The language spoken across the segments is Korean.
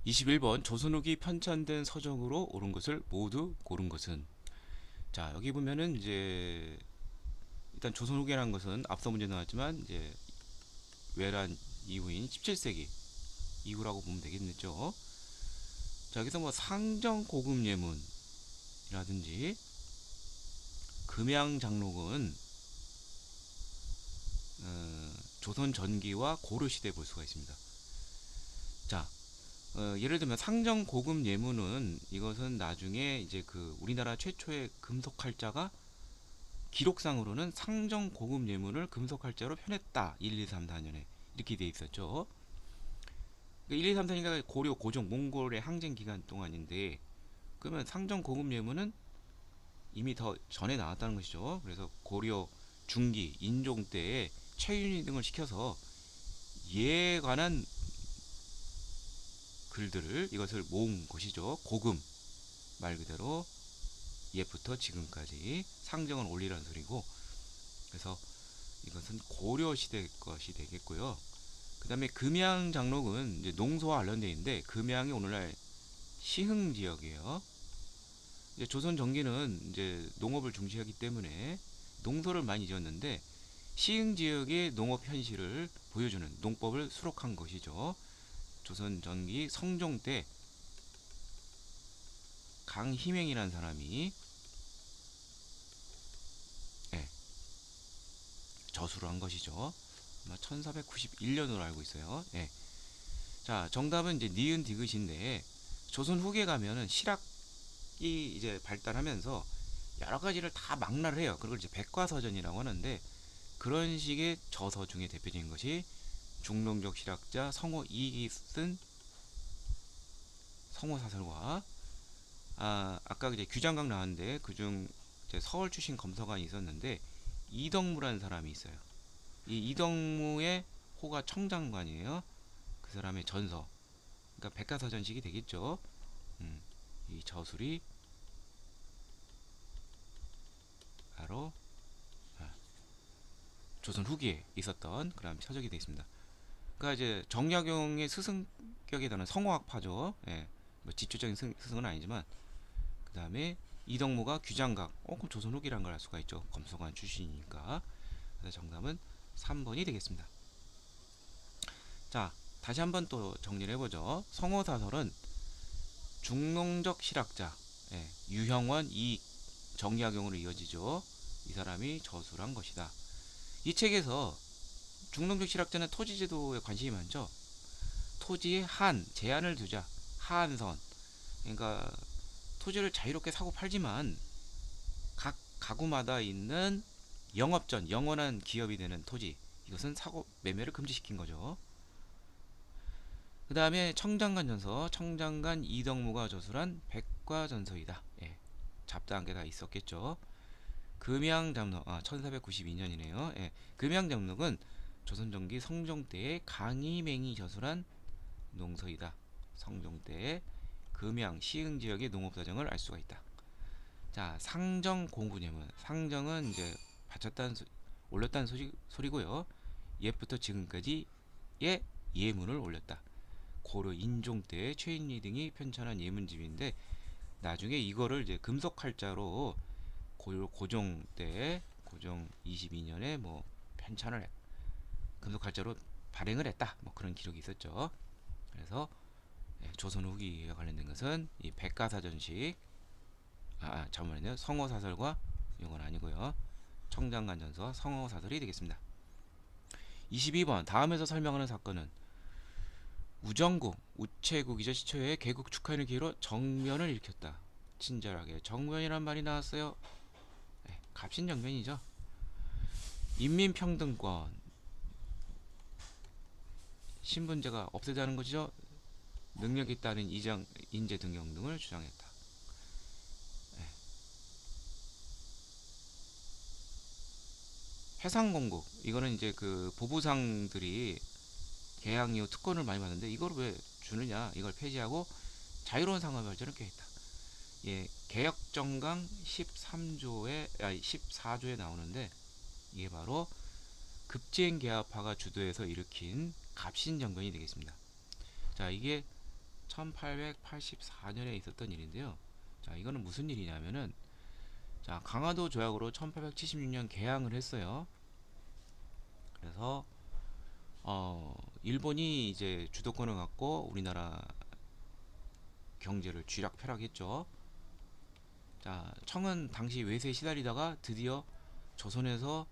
21번 조선 후기 편찬된 서적으로 옳은 것을 모두 고른 것은. 자, 여기 보면은 이제 일단 조선 후기라는 것은 앞서 문제 나왔지만 이제 외란 이후인 17세기 이후라고 보면 되겠죠. 자, 여기서 뭐 상정 고급 예문이라든지 금양 장록은 조선 전기와 고려 시대에 볼 수가 있습니다. 자, 예를 들면 상정 고급 예문은 이것은 나중에 이제 그 우리나라 최초의 금속활자가 기록상으로는 상정 고급 예문을 금속활자로 편했다. 1, 2, 3, 4년에 이렇게 돼 있었죠. 1, 2, 3, 4년가 고려, 고종, 몽골의 항쟁 기간 동안인데 그러면 상정 고급 예문은 이미 더 전에 나왔다는 것이죠. 그래서 고려 중기, 인종 때에 최윤희 등을 시켜서 예에 관한 글들을 이것을 모은 것이죠. 고금 말 그대로 옛부터 지금까지 상정을 올리라는 소리고, 그래서 이것은 고려 시대 것이 되겠고요. 그 다음에 금양 장록은 이제 농소와 관련되어 있는데 금양이 오늘날 시흥 지역이에요. 이제 조선 전기는 이제 농업을 중시하기 때문에 농소를 많이 지었는데 시흥 지역의 농업 현실을 보여주는 농법을 수록한 것이죠. 조선 전기 성종 때 강희맹이라는 사람이 예, 저수를 한 것이죠. 아마 1491년으로 알고 있어요. 예. 자, 정답은 이제 니은 디귿인데 조선 후기에 가면은 실학이 이제 발달하면서 여러 가지를 다 망라를 해요. 그걸 이제 백과서전이라고 하는데 그런 식의 저서 중에 대표적인 것이 중농적 실학자 성호 이익이 쓴 성호사설과 아까 이제 규장각 나왔는데 그중 서울 출신 검서관이 있었는데 이덕무라는 사람이 있어요. 이 이덕무의 호가 청장관이에요. 그 사람의 전서, 그러니까 백과사전식이 되겠죠. 이 저술이 바로 조선 후기에 있었던 그런 서적이 되어 있습니다. 그러니까 이제 정약용의 스승격에 달하는 성호학파죠. 예, 뭐 직접적인 스승은 아니지만 그 다음에 이덕무가 규장각, 그럼 조선 후기란 걸 알 수가 있죠. 검소관 출신이니까. 그래서 정답은 3번이 되겠습니다. 자, 다시 한번 또 정리를 해보죠. 성호사설은 중농적 실학자, 예, 유형원, 이익, 정약용으로 이어지죠. 이 사람이 저술한 것이다. 이 책에서 중농적 실학자는 토지제도에 관심이 많죠. 토지에 제한을 두자. 하한선. 그러니까 토지를 자유롭게 사고 팔지만 각 가구마다 있는 영업전, 영원한 기업이 되는 토지. 이것은 사고 매매를 금지시킨 거죠. 그 다음에 청장관 전서, 청장관 이덕무가 저술한 백과전서이다. 예, 잡다한 게 다 있었겠죠. 금양잡록, 1492년이네요. 예, 금양잡록은 조선전기 성종 때의 강희맹이 저술한 농서이다. 성종 때 금양 시흥 지역의 농업 사정을 알 수가 있다. 자, 상정 공군예문. 상정은 이제 바쳤다는 올렸다는 소리고요. 옛부터 지금까지의 예문을 올렸다. 고려 인종 때 최인리 등이 편찬한 예문집인데 나중에 이거를 이제 금속활자로 고종 때 고종 22년에 뭐 편찬을 금속활자로 발행을 했다. 뭐 그런 기록이 있었죠. 그래서 조선 후기에 관련된 것은 이 백가사전식, 잠깐만요. 성호사설과 이건 아니고요. 청장관전서 성호사설이 되겠습니다. 22번 다음에서 설명하는 사건은 우정국, 우체국이자 시초의 개국 축하인을 기회로 정면을 일으켰다. 친절하게 정면이란 말이 나왔어요. 네, 갑신정면이죠. 인민평등권, 신분제가 없애자는 것이죠. 능력이 있다는 이정, 인재 등용 등을 주장했다. 네. 해상공국, 이거는 이제 그 보부상들이 개항 이후 특권을 많이 받는데 이걸 왜 주느냐, 이걸 폐지하고 자유로운 상업 발전을 꾀했다. 예, 개혁정강 14조에 나오는데 이게 바로 급제인 계합파가 주도해서 일으킨 갑신정변이 되겠습니다. 자, 이게 1884년에 있었던 일인데요. 자, 이거는 무슨 일이냐면은, 자, 강화도 조약으로 1876년 개항을 했어요. 그래서 일본이 이제 주도권을 갖고 우리나라 경제를 쥐락펴락했죠. 자, 청은 당시 외세에 시달리다가 드디어 조선에서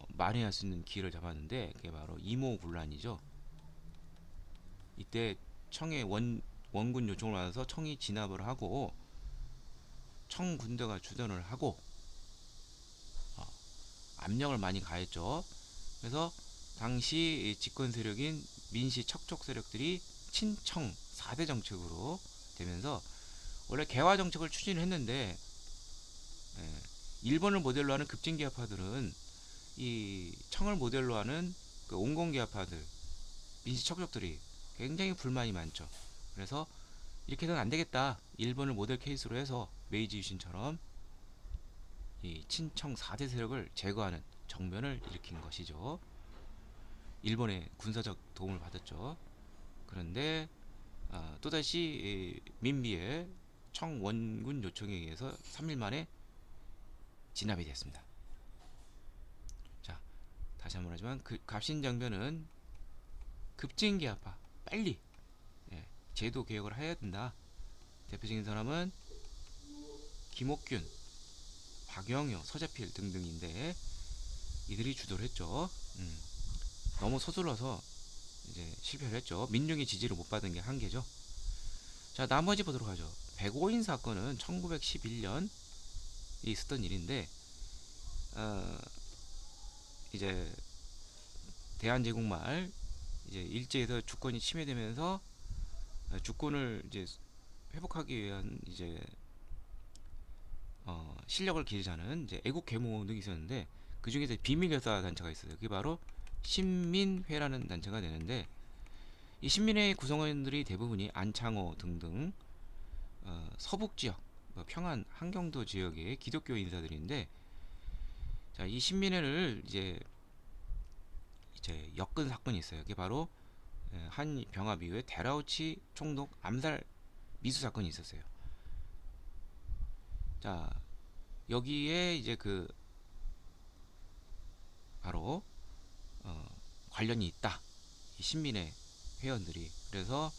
만회할 수 있는 기회를 잡았는데, 그게 바로 이모군란이죠. 이때 청의 원군 요청을 받아서 청이 진압을 하고, 청 군대가 주전을 하고 어, 압력을 많이 가했죠. 그래서 당시 집권 세력인 민씨 척족 세력들이 친청 4대 정책으로 되면서, 원래 개화 정책을 추진했는데 일본을 모델로 하는 급진개화파들은 이 청을 모델로 하는 그 온건개화파들, 민씨 척족들이 굉장히 불만이 많죠. 그래서 이렇게 해서는 안 되겠다. 일본을 모델 케이스로 해서 메이지 유신처럼 이 친청 4대 세력을 제거하는 정변을 일으킨 것이죠. 일본의 군사적 도움을 받았죠. 그런데 또다시 민비의 청원군 요청에 의해서 3일 만에 진압이 됐습니다. 자, 다시 한번 하지만 그 갑신정변은 급진개화파, 빨리 제도 개혁을 해야 된다. 대표적인 사람은 김옥균, 박영효, 서재필 등등인데, 이들이 주도를 했죠. 너무 서둘러서 이제 실패를 했죠. 민중의 지지를 못 받은 게 한계죠. 자, 나머지 보도록 하죠. 백오인 사건은 1911년 있었던 일인데, 이제 대한제국 말 이제 일제에서 주권이 침해되면서 주권을 이제 회복하기 위한 이제 실력을 기르자는 이제 애국 계몽 등이 있었는데, 그 중에서 비밀 결사 단체가 있어요. 그게 바로 신민회라는 단체가 되는데, 이 신민회의 구성원들이 대부분이 안창호 등등 서북 지역, 평안, 한경도 지역의 기독교 인사들인데, 자, 이 신민회를 이제 엮은 사건이 있어요. 그게 바로 한 병합 이후에 데라우치 총독 암살 미수 사건이 있었어요. 자, 여기에 이제 그 바로 관련이 있다. 이 신민회 회원들이. 그래서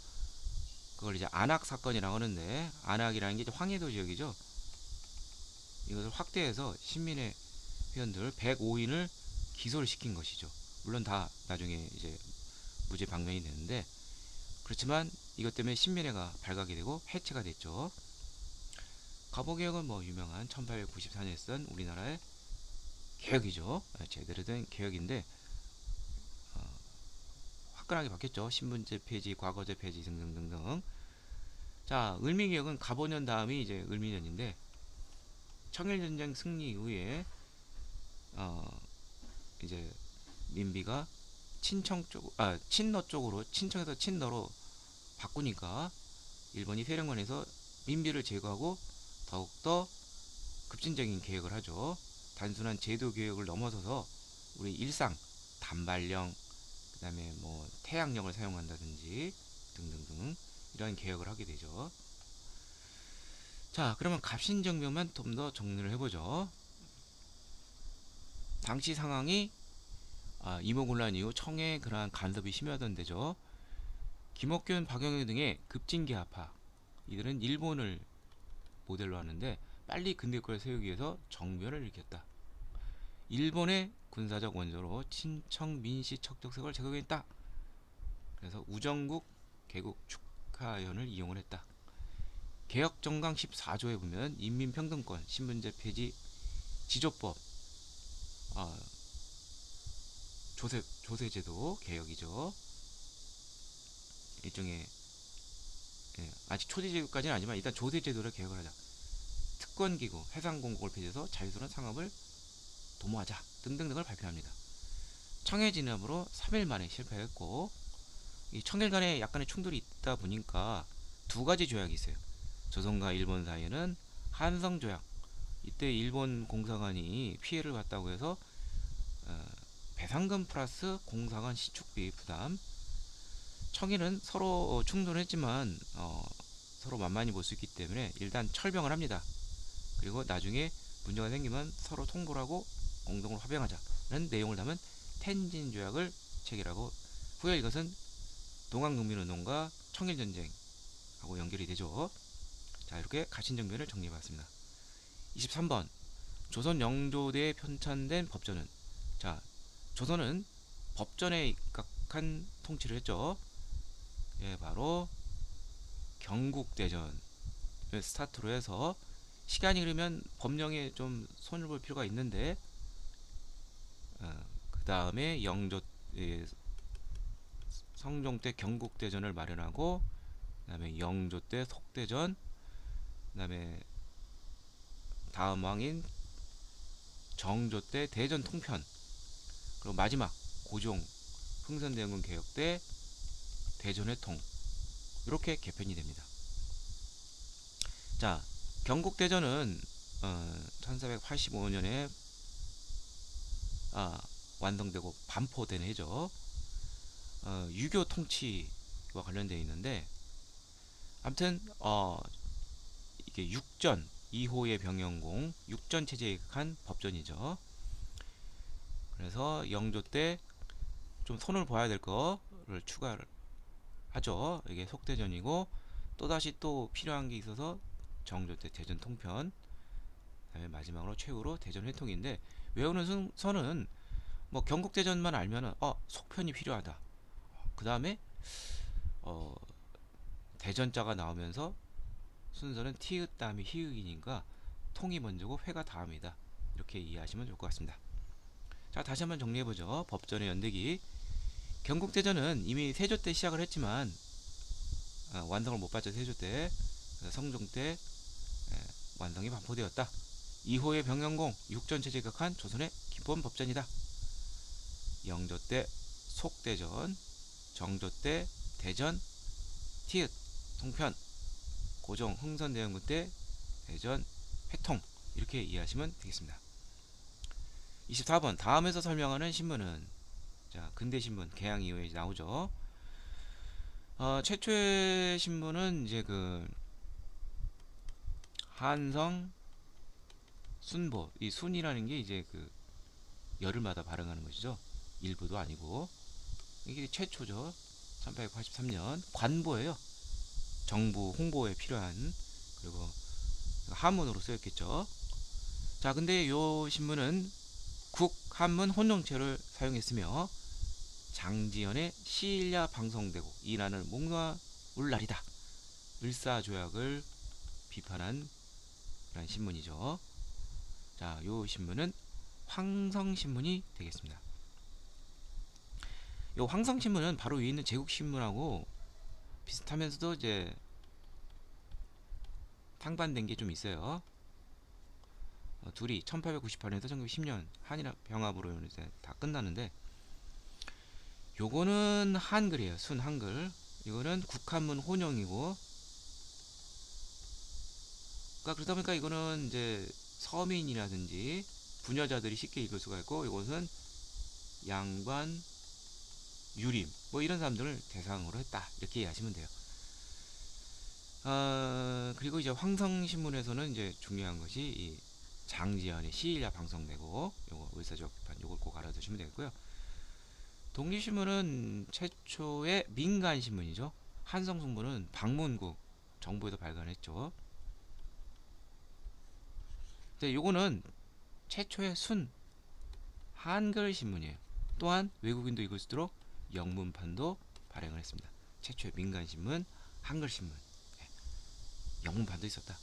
그걸 이제 안악 사건이라고 하는데, 안악이라는 게 이제 황해도 지역이죠. 이것을 확대해서 신민회 회원들 105인을 기소를 시킨 것이죠. 물론 다 나중에 이제 무죄 방면이 되는데, 그렇지만 이것 때문에 신민회가 발각이 되고 해체가 됐죠. 갑오개혁은 뭐 유명한 1894년에 있었던 우리나라의 개혁이죠. 제대로 된 개혁인데 화끈하게 바뀌었죠. 신분제 폐지, 과거제 폐지 등등등등. 자, 을미개혁은 갑오년 다음이 이제 을미년인데, 청일전쟁 승리 이후에 이제 민비가 친러 쪽으로, 친청에서 친러로 바꾸니까 일본이 세력만에서 민비를 제거하고 더욱더 급진적인 개혁을 하죠. 단순한 제도 개혁을 넘어서서 우리 일상, 단발령, 그 다음에 뭐 태양력을 사용한다든지 등등등 이런 개혁을 하게 되죠. 자, 그러면 갑신정변만 좀 더 정리를 해보죠. 당시 상황이 이모군란 이후 청의 그러한 간섭이 심하던 데죠. 김옥균, 박영효 등의 급진개화파, 이들은 일본을 모델로 하는데 빨리 근대국을 세우기 위해서 정변을 일으켰다. 일본의 군사적 원조로 친청 민씨 척족색을 제거했다. 그래서 우정국 개국 축하연을 이용을 했다. 개혁정강 14조에 보면 인민평등권, 신분제 폐지, 지조법, 조세제도 개혁이죠. 일종의 아직 초대제도까지는 아니지만 일단 조세제도를 개혁을 하자. 특권기구, 해상공고를 폐지해서 자유스러운 상업을 도모하자 등등등을 발표합니다. 청해 진압으로 3일 만에 실패했고, 이 청일 간에 약간의 충돌이 있다 보니까 두 가지 조약이 있어요. 조선과 일본 사이에는 한성조약, 이때 일본 공사관이 피해를 봤다고 해서 배상금 플러스 공사관 시축비 부담, 청일은 서로 충돌했지만 서로 만만히 볼 수 있기 때문에 일단 철병을 합니다. 그리고 나중에 문제가 생기면 서로 통보를 하고 공동으로 합병하자는 내용을 담은 텐진 조약을 체결하고 후에 이것은 동학농민운동과 청일전쟁하고 연결이 되죠. 자, 이렇게 가신정변을 정리해봤습니다. 23번 조선 영조대에 편찬된 법전은, 자, 조선은 법전에 입각한 통치를 했죠. 예, 바로 경국대전을 스타트로 해서 시간이 흐르면 법령에 좀 손을 볼 필요가 있는데, 그 다음에 영조 성종 때 경국대전을 마련하고, 그 다음에 영조 때 속대전, 그 다음에 다음 왕인 정조 때 대전 통편, 그리고 마지막 고종 흥선대원군 개혁 때 대전회통, 이렇게 개편이 됩니다. 자, 경국대전은 1485년에 완성되고 반포된 해죠. 유교 통치와 관련되어 있는데, 아무튼 이게 육전 2호의 병영공 육전 체제에 한 법전이죠. 그래서 영조 때 좀 손을 봐야 될 거를 추가를 하죠. 이게 속대전이고, 또다시 또 필요한 게 있어서 정조 때 대전 통편, 그다음에 마지막으로 최후로 대전 회통인데, 외우는 선은 뭐 경국대전만 알면은 속편이 필요하다. 그 다음에 대전자가 나오면서 순서는 티읕 다음이 히읗이니까 통이 먼저고 회가 다음이다. 이렇게 이해하시면 좋을 것 같습니다. 자, 다시 한번 정리해보죠. 법전의 연대기. 경국대전은 이미 세조 때 시작을 했지만 완성을 못 봤죠. 세조 때. 성종 때 완성이 반포되었다. 2호의 병영공 육전체제 극한 조선의 기본 법전이다. 영조 때 속대전, 정조 때 대전, 티읕, 통편, 고종 흥선대원군 때 대전 회통, 이렇게 이해하시면 되겠습니다. 24번 다음에서 설명하는 신문은, 자, 근대신문 개항 이후에 나오죠. 최초의 신문은 이제 그 한성 순보, 이 순이라는 게 이제 그 열흘마다 발행하는 것이죠. 일부도 아니고 이게 최초죠. 1883년 관보예요. 정부 홍보에 필요한, 그리고 한문으로 쓰였겠죠. 자, 근데 요 신문은 국한문 혼용체를 사용했으며 장지연의 시일야 방송되고 이란을 목놓을 날이다. 을사조약을 비판한 그런 신문이죠. 자, 요 신문은 황성신문이 되겠습니다. 요 황성신문은 바로 위에 있는 제국신문하고 비슷하면서도 이제 상반된 게 좀 있어요. 둘이 1898년에서 1910년 한일 병합으로 이제 다 끝나는데, 요거는 한글이에요. 순 한글. 이거는 국한문 혼용이고, 그러다 보니까 이거는 이제 서민이라든지 부녀자들이 쉽게 읽을 수가 있고, 이것은 양반, 유림 뭐 이런 사람들을 대상으로 했다. 이렇게 이해하시면 돼요. 그리고 이제 황성신문에서는 이제 중요한 것이 이 장지연의 시일야 방송되고, 요거 을사조약 비판, 요걸 꼭 알아두시면 되겠고요. 독립신문은 최초의 민간신문이죠. 한성신문은 방문국 정부에도 발간했죠. 근데 요거는 최초의 순 한글 신문이에요. 또한 외국인도 읽을 수 있도록 영문판도 발행을 했습니다. 최초의 민간신문 한글신문. 영문판도 있었다.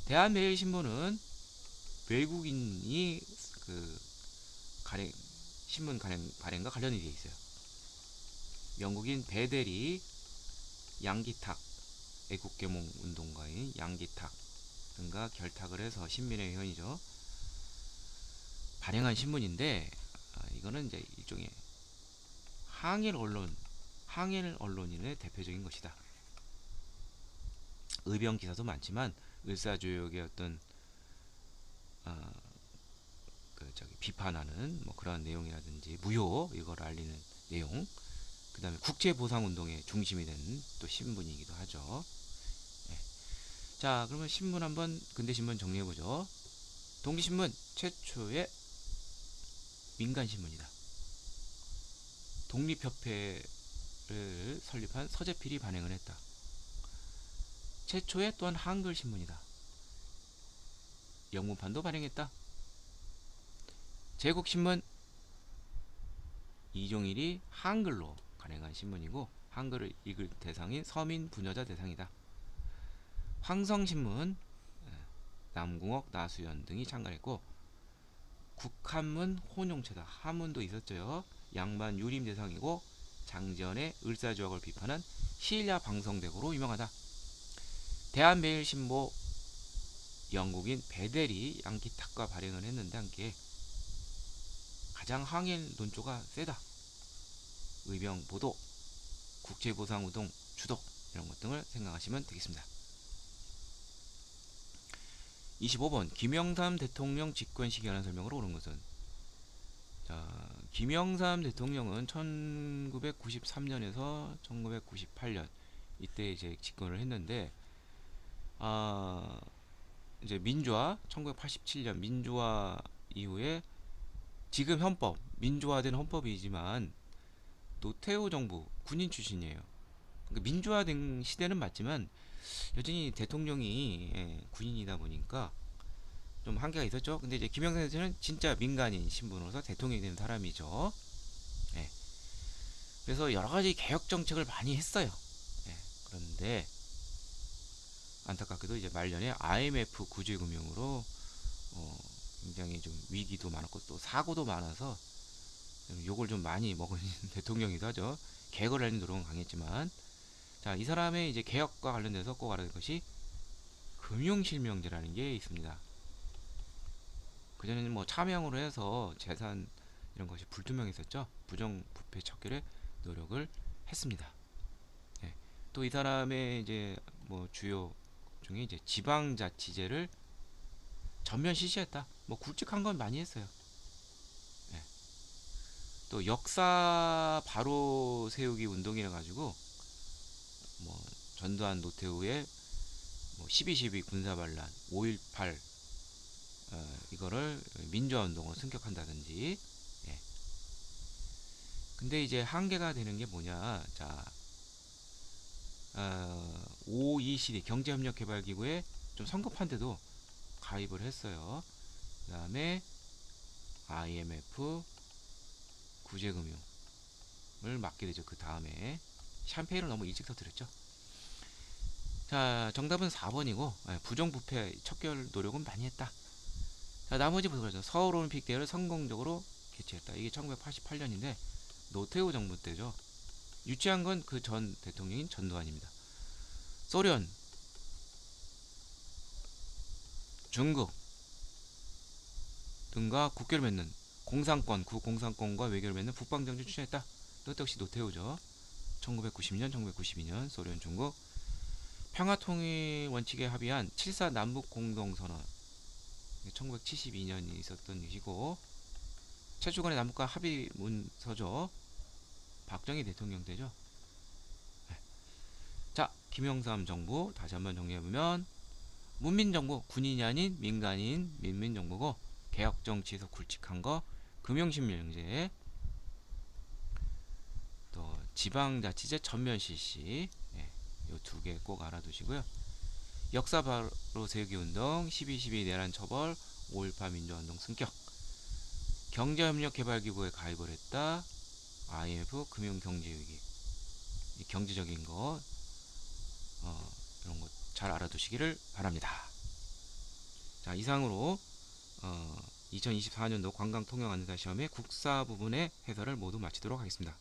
대한매일신문은 외국인이 그 신문 발행과 관련이 되어 있어요. 영국인 베델이 양기탁, 애국계몽 운동가인 양기탁 등과 결탁을 해서 신민의 회원이죠. 발행한 신문인데, 이거는 이제 일종의 항일 언론인의 대표적인 것이다. 의병 기사도 많지만 을사조약의 어떤 비판하는 뭐 그런 내용이라든지 무효 이걸 알리는 내용, 그 다음에 국제보상운동의 중심이 된 또 신분이기도 하죠. 예. 자, 그러면 신문 한번, 근대신문 정리해보죠. 동기신문 최초의 민간신문이다. 독립협회를 설립한 서재필이 발행을 했다. 최초의 또한 한글신문이다. 영문판도 발행했다. 제국신문 이종일이 한글로 발행한 신문이고 한글을 읽을 대상인 서민 부녀자 대상이다. 황성신문 남궁옥, 나수연 등이 참가했고 국한문 혼용체다. 한문도 있었죠. 양반 유림 대상이고 장지연의 을사조약을 비판한 시일야 방성대고로 유명하다. 대한매일신보 영국인 베델이 양키탁과 발행을 했는데 함께 가장 항일 논조가 세다. 의병보도, 국제보상운동 주독 이런 것 등을 생각하시면 되겠습니다. 25번 김영삼 대통령 집권 시기에 관한 설명으로 옳은 것은 자, 김영삼 대통령은 1993년에서 1998년 이때 이제 집권을 했는데 이제 민주화 1987년 민주화 이후에 지금 헌법 민주화된 헌법이지만 노태우 정부 군인 출신이에요. 그러니까 민주화된 시대는 맞지만 여전히 대통령이 군인이다 보니까 좀 한계가 있었죠. 근데 이제 김영삼 대통령은 진짜 민간인 신분으로서 대통령이 된 사람이죠. 예. 그래서 여러 가지 개혁 정책을 많이 했어요. 예. 그런데 안타깝게도 이제 말년에 IMF 구제금융으로 굉장히 좀 위기도 많았고 또 사고도 많아서 욕을 좀 많이 먹은 대통령이기도 하죠. 개혁을 하려는 노력은 강했지만 자, 이 사람의 이제 개혁과 관련돼서 꼭 알아야 될 것이 금융실명제라는 게 있습니다. 그전에는 뭐 차명으로 해서 재산 이런 것이 불투명했었죠. 부정부패 척결에 노력을 했습니다. 네. 또 이 사람의 이제 뭐 주요 중에 이제 지방자치제를 전면 실시했다. 뭐 굵직한 건 많이 했어요. 네. 또 역사 바로 세우기 운동이라 가지고 뭐 전두환 노태우의 뭐 12.12 군사반란 5.18 이거를 민주화운동으로 승격한다든지 예. 근데 이제 한계가 되는 게 뭐냐 자 OECD 경제협력개발기구에 좀 성급한데도 가입을 했어요. 그 다음에 IMF 구제금융을 맡게 되죠. 그 다음에 샴페인을 너무 일찍 터뜨렸죠. 자, 정답은 4번이고 부정부패 척결 노력은 많이 했다. 자, 나머지 보도록 하죠. 서울올림픽 대회를 성공적으로 개최했다. 이게 1988년인데 노태우 정부 때죠. 유치한 건 그 전 대통령인 전두환입니다. 소련, 중국 등과 국교를 맺는 공산권, 구공산권과 외교를 맺는 북방정책 추진했다. 이것도 역시 노태우죠. 1990년, 1992년 소련, 중국 평화통일 원칙에 합의한 7.4 남북공동선언 1972년이 있었던 일이고 최초간의 남북과 합의 문서죠. 박정희 대통령 때죠. 자, 김영삼 정부 다시 한번 정리해보면 문민정부, 군인이 아닌 민간인 민민정부고 개혁정치에서 굵직한 거 금융실명제 또 지방자치제 전면 실시 이 두 개 꼭 알아두시고요. 역사 바로 세우기 운동 12.12 내란 처벌 5.18 민주화운동 승격 경제협력개발기구에 가입을 했다. IMF 금융경제위기 경제적인 거 이런 거 잘 알아두시기를 바랍니다. 자, 이상으로 2024년도 관광통역안내사 시험의 국사 부분의 해설을 모두 마치도록 하겠습니다.